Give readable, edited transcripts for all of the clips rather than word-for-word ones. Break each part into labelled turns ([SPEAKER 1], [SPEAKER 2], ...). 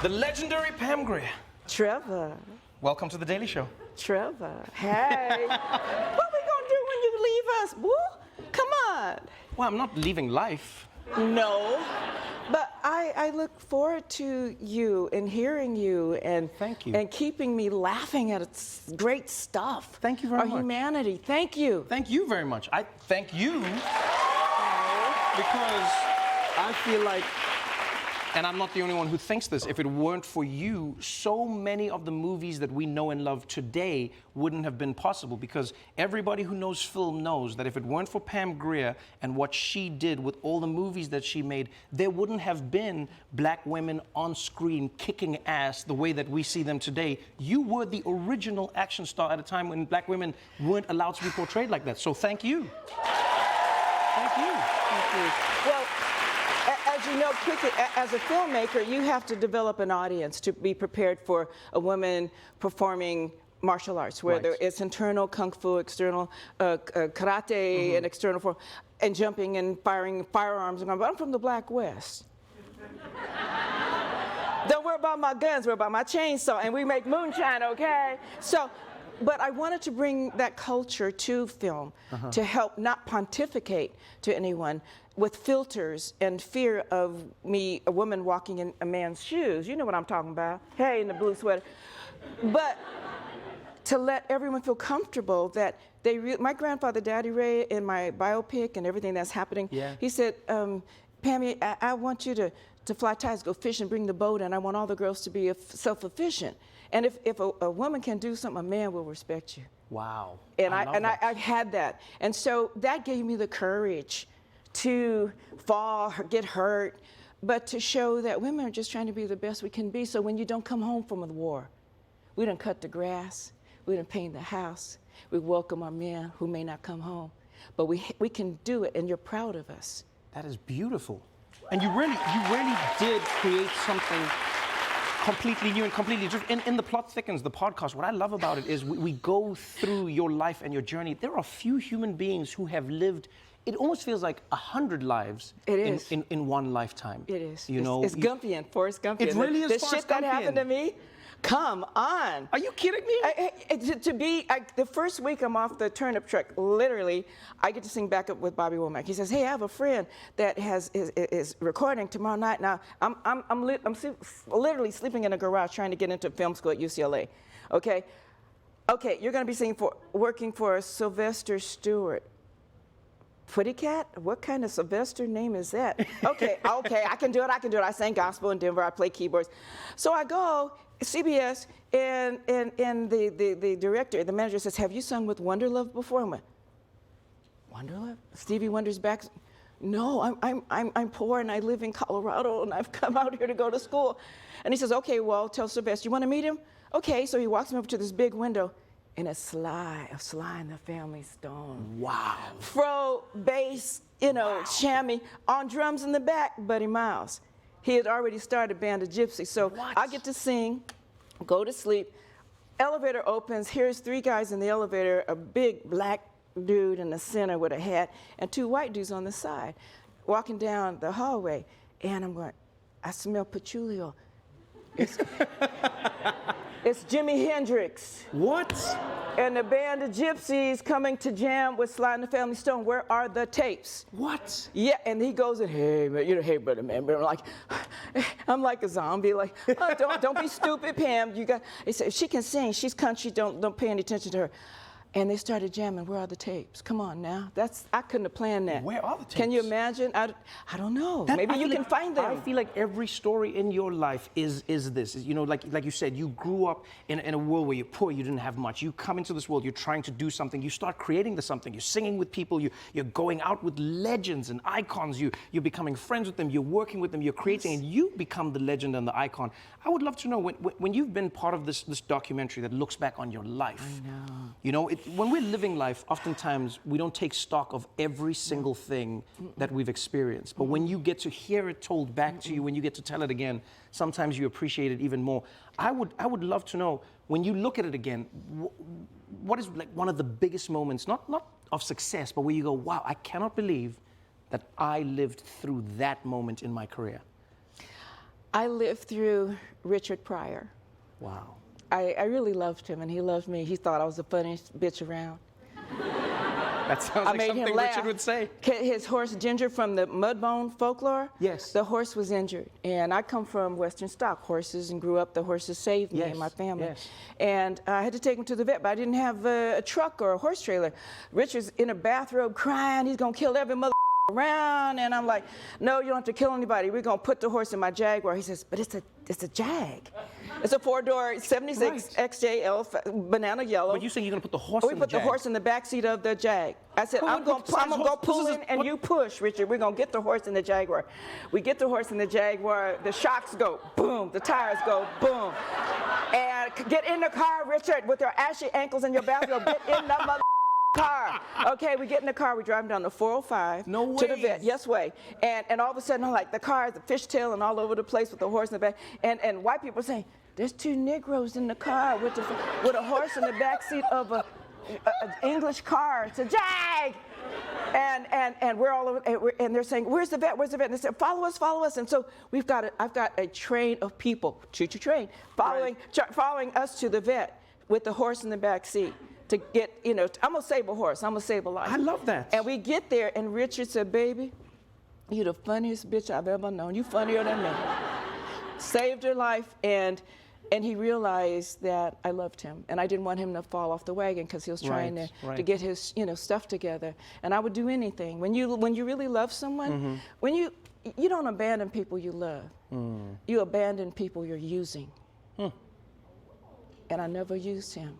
[SPEAKER 1] The legendary Pam Grier.
[SPEAKER 2] Trevor.
[SPEAKER 1] Welcome to The Daily Show.
[SPEAKER 2] Trevor. Hey. What we gonna do when you leave us? Woo? Come on.
[SPEAKER 1] Well, I'm not leaving life.
[SPEAKER 2] No. But I look forward to you and hearing you and
[SPEAKER 1] Thank you.
[SPEAKER 2] And keeping me laughing at great stuff.
[SPEAKER 1] Thank you very much.
[SPEAKER 2] Our humanity. Thank you.
[SPEAKER 1] Thank you very much. I thank you because I feel like, and I'm not the only one who thinks this, if it weren't for you, so many of the movies that we know and love today wouldn't have been possible, because everybody who knows film knows that if it weren't for Pam Grier and what she did with all the movies that she made, there wouldn't have been black women on screen kicking ass the way that we see them today. You were the original action star at a time when black women weren't allowed to be portrayed like that. So thank you. Thank you.
[SPEAKER 2] Thank you. Well, as you know, quickly, as a filmmaker, you have to develop an audience to be prepared for a woman performing martial arts, whether
[SPEAKER 1] Right.
[SPEAKER 2] it's internal kung fu, external karate, and external form, and jumping and firing firearms. And but I'm from the Black West. Don't worry about my guns, worry about my chainsaw, and we make moonshine, okay? So, but I wanted to bring that culture to film to help not pontificate to anyone with filters and fear of me, a woman walking in a man's shoes. You know what I'm talking about. Hey, in the blue sweater. But to let everyone feel comfortable that my grandfather, Daddy Ray, in my biopic and everything that's happening, he said, Pammy, I want you to fly ties, go fish and bring the boat, and I want all the girls to be self-sufficient. And if a woman can do something, a man will respect you.
[SPEAKER 1] Wow.
[SPEAKER 2] And I've had that. And so that gave me the courage to fall, get hurt, but to show that women are just trying to be the best we can be. So when you don't come home from the war, we done cut the grass, we done paint the house, we welcome our men who may not come home, but we can do it, and you're proud of us.
[SPEAKER 1] That is beautiful. And you really did create something completely new and completely different. In the Plot Thickens, the podcast, what I love about it is we go through your life and your journey. There are few human beings who have lived, it almost feels like 100 lives in one lifetime.
[SPEAKER 2] It is.
[SPEAKER 1] You know,
[SPEAKER 2] it's Gumpian, Forrest Gumpian.
[SPEAKER 1] It really is
[SPEAKER 2] the
[SPEAKER 1] Forrest
[SPEAKER 2] shit that
[SPEAKER 1] Gumpian.
[SPEAKER 2] happened to me. Come on.
[SPEAKER 1] Are you kidding me?
[SPEAKER 2] The first week I'm off the turnip truck, literally, I get to sing backup with Bobby Womack. He says, hey, I have a friend that is recording tomorrow night. Now, I'm literally sleeping in a garage trying to get into film school at UCLA. Okay, you're going to be working for Sylvester Stewart. Pussycat? What kind of Sylvester name is that? Okay, I can do it. I sang gospel in Denver. I play keyboards. So I go, CBS, and the director, the manager says, have you sung with Wonderlove before? I went, Wonderlove? Stevie Wonder's back? No, I'm poor and I live in Colorado and I've come out here to go to school. And he says, okay, well, tell Sylvester, you want to meet him? Okay, so he walks me over to this big window. And a Sly and the Family Stone.
[SPEAKER 1] Wow.
[SPEAKER 2] Fro, bass, chamois, on drums in the back, Buddy Miles. He had already started Band of Gypsy. So I get to sing, go to sleep. Elevator opens, here's 3 guys in the elevator, a big black dude in the center with a hat, and 2 white dudes on the side, walking down the hallway. And I'm going, I smell patchouli. It's Jimi Hendrix.
[SPEAKER 1] What?
[SPEAKER 2] And the Band of Gypsies coming to jam with Sly and the Family Stone. Where are the tapes?
[SPEAKER 1] What?
[SPEAKER 2] Yeah, and he goes in, hey, man, hey, brother, man. I'm like a zombie, like, oh, don't be stupid, Pam. He said, she can sing, she's country, don't pay any attention to her. And they started jamming, where are the tapes? Come on now. I couldn't have planned that.
[SPEAKER 1] Where are the tapes?
[SPEAKER 2] Can you imagine? I don't know. Maybe you can find them.
[SPEAKER 1] I feel like every story in your life is this. You know, like you said, you grew up in a world where you're poor, you didn't have much. You come into this world, you're trying to do something, you start creating something, you're singing with people, you're going out with legends and icons, you're becoming friends with them, you're working with them, you're creating, and you become the legend and the icon. I would love to know, when you've been part of this documentary that looks back on your life,
[SPEAKER 2] I know.
[SPEAKER 1] You know, when we're living life, oftentimes we don't take stock of every single thing that we've experienced. But when you get to hear it told back to you, when you get to tell it again, sometimes you appreciate it even more. I would love to know, when you look at it again, what is like one of the biggest moments, not of success, but where you go, wow, I cannot believe that I lived through that moment in my career?
[SPEAKER 2] I lived through Richard Pryor.
[SPEAKER 1] Wow.
[SPEAKER 2] I really loved him, and he loved me. He thought I was the funniest bitch around.
[SPEAKER 1] That sounds like something Richard would say.
[SPEAKER 2] His horse Ginger from the Mudbone folklore.
[SPEAKER 1] Yes.
[SPEAKER 2] The horse was injured, and I come from Western stock horses and grew up. The horses saved me and my family.
[SPEAKER 1] Yes.
[SPEAKER 2] And I had to take him to the vet, but I didn't have a truck or a horse trailer. Richard's in a bathrobe crying. He's gonna kill every mother around, and I'm like, no, you don't have to kill anybody. We're gonna put the horse in my Jaguar. He says, but it's a Jag. It's a 4-door 76 XJL banana yellow.
[SPEAKER 1] But you saying you're gonna put the horse
[SPEAKER 2] we
[SPEAKER 1] in the
[SPEAKER 2] put
[SPEAKER 1] Jag?
[SPEAKER 2] the horse in the back seat of the Jag. I said, I'm gonna go pull in and you push, Richard. We're gonna get the horse in the Jaguar. We get the horse in the Jaguar. The shocks go boom. The tires go boom. And get in the car, Richard, with your ashy ankles and your bathrobe. Get in the mother car. Okay, we get in the car, we're driving down the 405 to the vet. Yes way. And all of a sudden, I'm like, the car is a fishtail and all over the place with the horse in the back. And white people saying, there's 2 Negroes in the car with a horse in the back seat of an English car. It's a Jag. And we're all over, and they're saying, where's the vet? Where's the vet? And they said, follow us. And so I've got a train of people, choo-choo train, following us to the vet with the horse in the back seat. To get, I'm gonna save a horse, I'm gonna save a life.
[SPEAKER 1] I love that.
[SPEAKER 2] And we get there, and Richard said, baby, you're the funniest bitch I've ever known. You funnier than me. Saved her life, and he realized that I loved him, and I didn't want him to fall off the wagon because he was trying to get his, stuff together. And I would do anything. When you really love someone, when you don't abandon people you love, you abandon people you're using. And I never used him.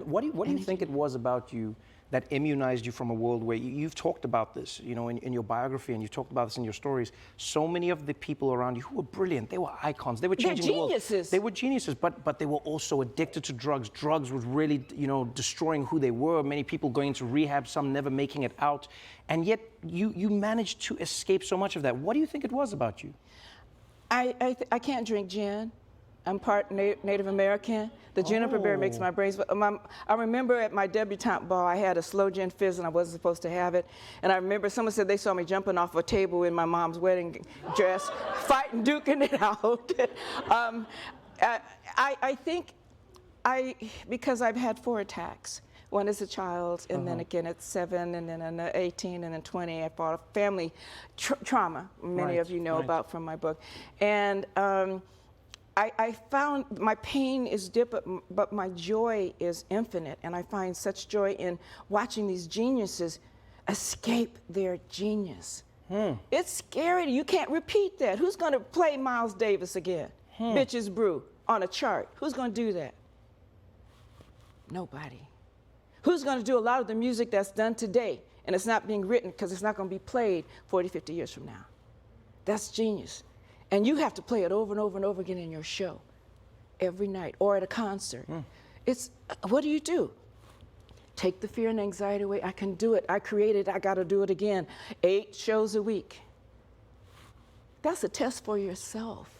[SPEAKER 1] What do you think it was about you that immunized you from a world where you've talked about this, in your biography, and you've talked about this in your stories. So many of the people around you who were brilliant, they were icons, they were changing the world. They were geniuses, but they were also addicted to drugs. Drugs was really, destroying who they were. Many people going into rehab, some never making it out, and yet you managed to escape so much of that. What do you think it was about you?
[SPEAKER 2] I can't drink gin. I'm part Native American. The juniper berry makes my brains. I remember at my debutante ball, I had a slow gin fizz and I wasn't supposed to have it. And I remember someone said they saw me jumping off a table in my mom's wedding dress, fighting, duking it out. I think because I've had 4 attacks. One as a child, and then again at 7, and then at 18, and then 20. I fought a family trauma, many of you know about from my book. And I found my pain is deep, but my joy is infinite, and I find such joy in watching these geniuses escape their genius. It's scary. You can't repeat that. Who's going to play Miles Davis again? Bitches Brew on a chart. Who's going to do that? Nobody. Who's going to do a lot of the music that's done today, and it's not being written because it's not going to be played 40, 50 years from now? That's genius. And you have to play it over and over and over again in your show, every night, or at a concert. It's, what do you do? Take the fear and anxiety away. I can do it. I created it. I got to do it again. 8 shows a week. That's a test for yourself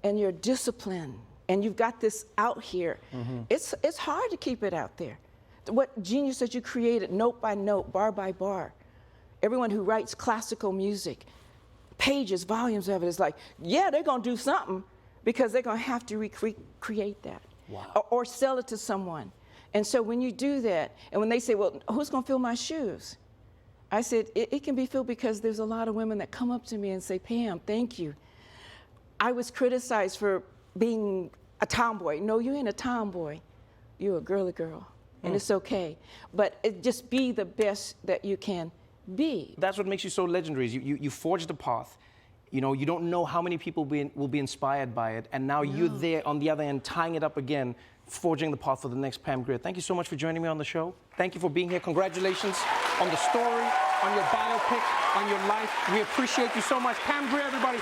[SPEAKER 2] and your discipline. And you've got this out here. It's hard to keep it out there. What genius that you created, note by note, bar by bar. Everyone who writes classical music, pages, volumes of it, is like, yeah, they're going to do something because they're going to have to recreate that. Or sell it to someone. And so when you do that, and when they say, well, who's going to fill my shoes? I said, it can be filled because there's a lot of women that come up to me and say, Pam, thank you. I was criticized for being a tomboy. No, you ain't a tomboy. You're a girly girl, and it's okay. But just be the best that you can be. That's
[SPEAKER 1] what makes you so legendary. You forged a path. You don't know how many people will be inspired by it, and now you're there on the other end, tying it up again, forging the path for the next Pam Grier. Thank you so much for joining me on the show. Thank you for being here. Congratulations on the story, on your biopic, on your life. We appreciate you so much. Pam Grier, everybody.